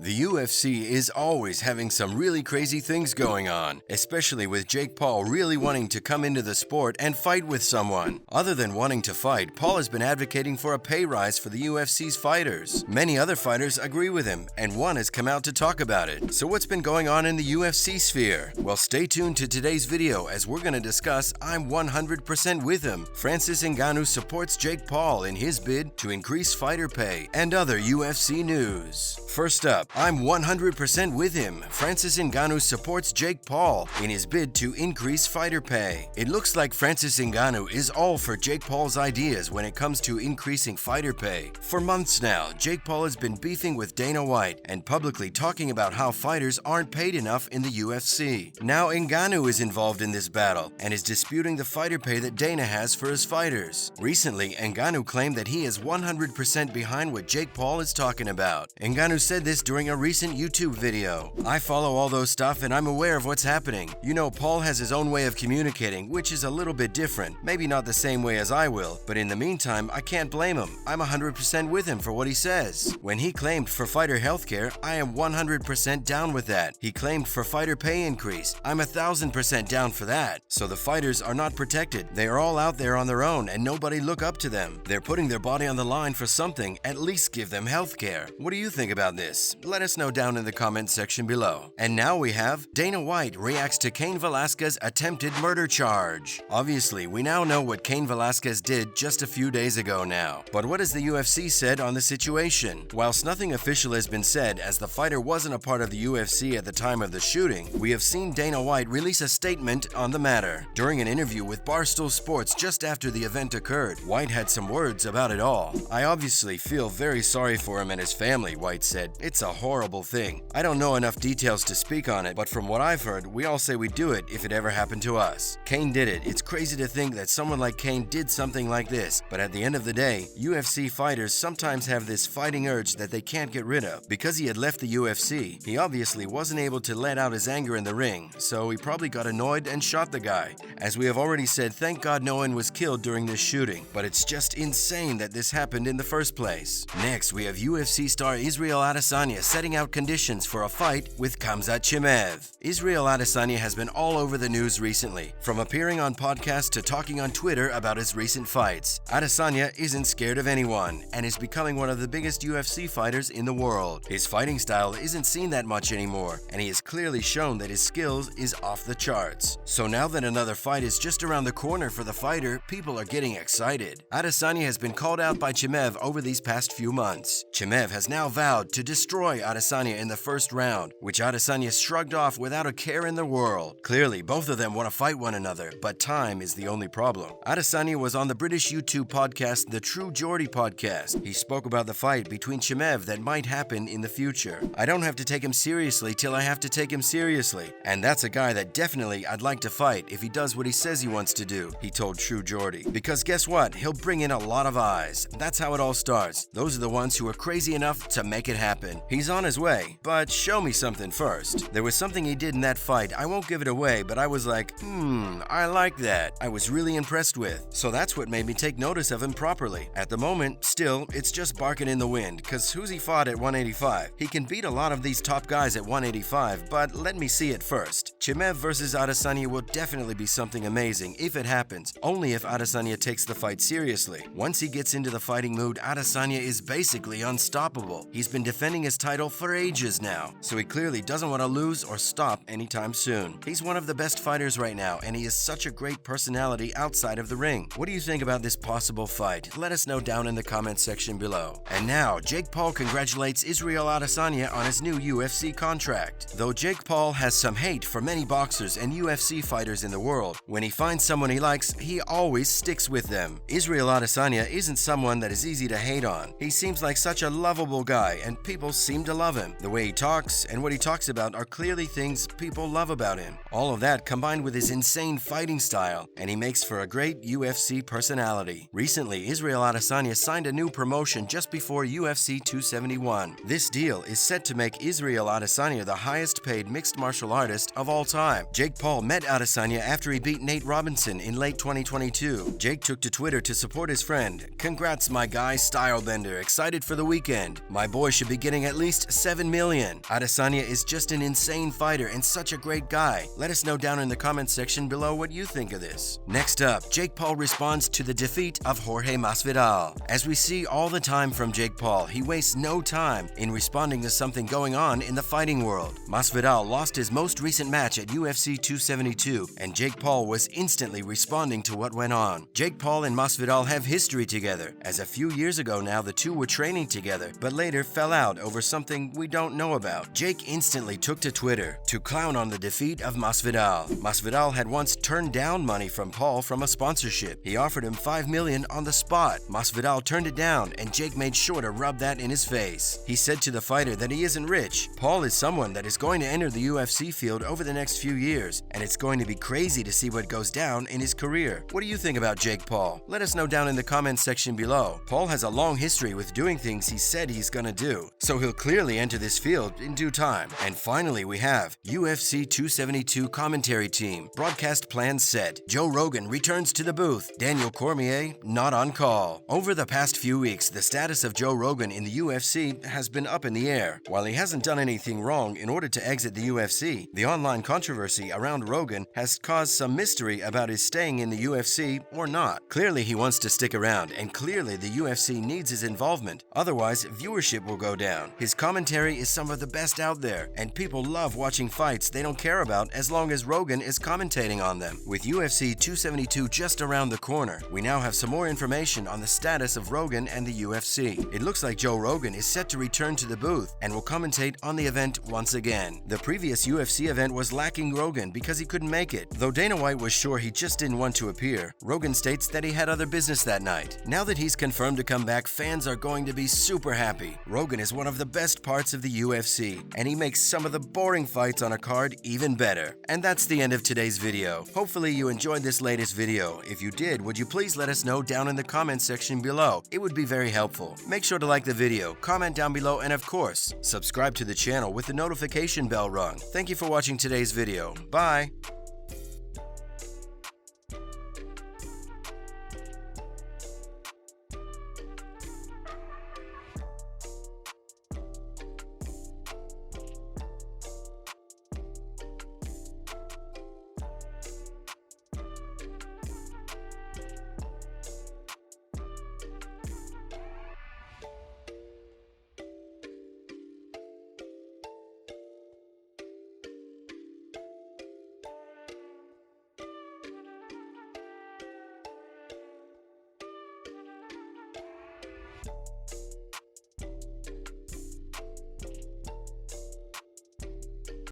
The UFC is always having some really crazy things going on, especially with Jake Paul really wanting to come into the sport and fight with someone. Other than wanting to fight, Paul has been advocating for a pay rise for the UFC's fighters. Many other fighters agree with him, and one has come out to talk about it. So what's been going on in the UFC sphere? Well, stay tuned to today's video as we're going to discuss I'm 100% with him. Francis Ngannou supports Jake Paul in his bid to increase fighter pay, and other UFC news. First up, I'm 100% with him. Francis Ngannou supports Jake Paul in his bid to increase fighter pay. It looks like Francis Ngannou is all for Jake Paul's ideas when it comes to increasing fighter pay. For months now, Jake Paul has been beefing with Dana White and publicly talking about how fighters aren't paid enough in the UFC. Now Ngannou is involved in this battle and is disputing the fighter pay that Dana has for his fighters. Recently, Ngannou claimed that he is 100% behind what Jake Paul is talking about. Ngannou said this during a recent YouTube video. I follow all those stuff and I'm aware of what's happening. You know, Paul has his own way of communicating, which is a little bit different. Maybe not the same way as I will, but in the meantime, I can't blame him. I'm 100% with him for what he says. When he claimed for fighter healthcare, I am 100% down with that. He claimed for fighter pay increase. I'm 1000% down for that. So the fighters are not protected. They are all out there on their own and nobody look up to them. They're putting their body on the line for something. At least give them healthcare. What do you think about this? Let us know down in the comment section below. And now we have Dana White reacts to Cain Velasquez's attempted murder charge. Obviously, we now know what Cain Velasquez did just a few days ago now. But what has the UFC said on the situation? Whilst nothing official has been said, as the fighter wasn't a part of the UFC at the time of the shooting, we have seen Dana White release a statement on the matter. During an interview with Barstool Sports just after the event occurred, White had some words about it all. I obviously feel very sorry for him and his family, White said. It's a horrible thing. I don't know enough details to speak on it, but from what I've heard, we all say we'd do it if it ever happened to us. Cain did it. It's crazy to think that someone like Cain did something like this, but at the end of the day, UFC fighters sometimes have this fighting urge that they can't get rid of. Because he had left the UFC, he obviously wasn't able to let out his anger in the ring, so he probably got annoyed and shot the guy. As we have already said, thank God no one was killed during this shooting, but it's just insane that this happened in the first place. Next, we have UFC star Israel Adesanya setting out conditions for a fight with Khamzat Chimaev. Israel Adesanya has been all over the news recently, from appearing on podcasts to talking on Twitter about his recent fights. Adesanya isn't scared of anyone and is becoming one of the biggest UFC fighters in the world. His fighting style isn't seen that much anymore, and he has clearly shown that his skills is off the charts. So now that another fight is just around the corner for the fighter, people are getting excited. Adesanya has been called out by Chimaev over these past few months. Chimaev has now vowed to destroy Adesanya in the first round, which Adesanya shrugged off without a care in the world. Clearly, both of them want to fight one another, but time is the only problem. Adesanya was on the British YouTube podcast, The True Geordie Podcast. He spoke about the fight between Chimaev that might happen in the future. I don't have to take him seriously till I have to take him seriously. And that's a guy that definitely I'd like to fight if he does what he says he wants to do, he told True Geordie. Because guess what? He'll bring in a lot of eyes. That's how it all starts. Those are the ones who are crazy enough to make it happen. He's on his way, but show me something first. There was something he did in that fight. I won't give it away, but I was like, I like that. I was really impressed with. So that's what made me take notice of him properly. At the moment, still, it's just barking in the wind, cause who's he fought at 185? He can beat a lot of these top guys at 185, but let me see it first. Chimaev versus Adesanya will definitely be something amazing if it happens, only if Adesanya takes the fight seriously. Once he gets into the fighting mood, Adesanya is basically unstoppable. He's been defending his title for ages now, so he clearly doesn't want to lose or stop anytime soon. He's one of the best fighters right now, and he is such a great personality outside of the ring. What do you think about this possible fight? Let us know down in the comment section below. And now, Jake Paul congratulates Israel Adesanya on his new UFC contract. Though Jake Paul has some hate for many boxers and UFC fighters in the world, when he finds someone he likes, he always sticks with them. Israel Adesanya isn't someone that is easy to hate on. He seems like such a lovable guy, and people seem to love him. The way he talks and what he talks about are clearly things people love about him. All of that combined with his insane fighting style, and he makes for a great UFC personality. Recently, Israel Adesanya signed a new promotion just before UFC 271. This deal is set to make Israel Adesanya the highest paid mixed martial artist of all time. Jake Paul met Adesanya after he beat Nate Robinson in late 2022. Jake took to Twitter to support his friend. Congrats, my guy, Stylebender. Excited for the weekend. My boy should be getting at least least $7 million. Adesanya is just an insane fighter and such a great guy. Let us know down in the comments section below what you think of this. Next up, Jake Paul responds to the defeat of Jorge Masvidal. As we see all the time from Jake Paul, he wastes no time in responding to something going on in the fighting world. Masvidal lost his most recent match at UFC 272, and Jake Paul was instantly responding to what went on. Jake Paul and Masvidal have history together, as a few years ago now the two were training together, but later fell out over something we don't know about. Jake instantly took to Twitter to clown on the defeat of Masvidal. Masvidal had once turned down money from Paul from a sponsorship. He offered him $5 million on the spot. Masvidal turned it down, and Jake made sure to rub that in his face. He said to the fighter that he isn't rich. Paul is someone that is going to enter the UFC field over the next few years, and it's going to be crazy to see what goes down in his career. What do you think about Jake Paul? Let us know down in the comments section below. Paul has a long history with doing things he said he's gonna do, so he'll clearly enter this field in due time. And finally, we have UFC 272 commentary team. Broadcast plans set. Joe Rogan returns to the booth. Daniel Cormier not on call. Over the past few weeks, the status of Joe Rogan in the UFC has been up in the air. While he hasn't done anything wrong in order to exit the UFC, the online controversy around Rogan has caused some mystery about his staying in the UFC or not. Clearly, he wants to stick around, and clearly the UFC needs his involvement. Otherwise, viewership will go down. His commentary is some of the best out there, and people love watching fights they don't care about as long as Rogan is commentating on them. With UFC 272 just around the corner, we now have some more information on the status of Rogan and the UFC. It looks like Joe Rogan is set to return to the booth and will commentate on the event once again. The previous UFC event was lacking Rogan because he couldn't make it. Though Dana White was sure he just didn't want to appear, Rogan states that he had other business that night. Now that he's confirmed to come back, fans are going to be super happy. Rogan is one of the best parts of the UFC, and he makes some of the boring fights on a card even better. And that's the end of today's video. Hopefully you enjoyed this latest video. If you did, would you please let us know down in the comments section below? It would be very helpful. Make sure to like the video, comment down below, and of course, subscribe to the channel with the notification bell rung. Thank you for watching today's video. Bye!